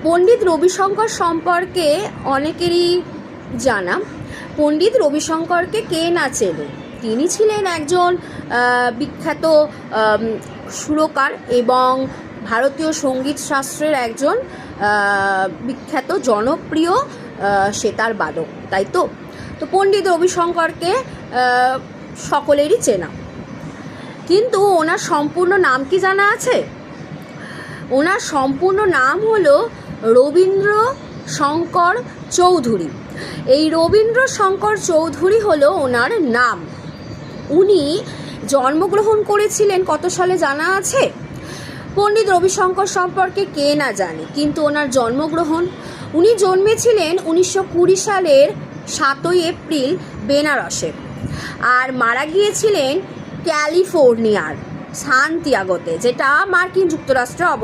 পণ্ডিত রবিশঙ্কর সম্পর্কে অনেকেরই জানা। পণ্ডিত রবিশঙ্করকে কে না চেনে? তিনি ছিলেন একজন বিখ্যাত সুরকার এবং ভারতীয় সঙ্গীত শাস্ত্রের একজন বিখ্যাত জনপ্রিয় সেতার বাদক, তাই তো? তো পণ্ডিত রবিশঙ্করকে সকলেরই চেনা, কিন্তু ওনার সম্পূর্ণ নাম কি জানা আছে? ওনার সম্পূর্ণ নাম হলো রবীন্দ্র শঙ্কর চৌধুরী। এই রবীন্দ্র শঙ্কর চৌধুরী হলো ওনার নাম। উনি জন্মগ্রহণ করেছিলেন কত সালে জানা আছে? পণ্ডিত রবিশঙ্কর সম্পর্কে কে না জানে, কিন্তু ওনার জন্মগ্রহণ, উনি জন্মেছিলেন 1920 সালের 7 এপ্রিল বেনারসে, আর মারা গিয়েছিলেন ক্যালিফোর্নিয়ার সান্তিয়াগোতে, যেটা মার্কিন যুক্তরাষ্ট্রে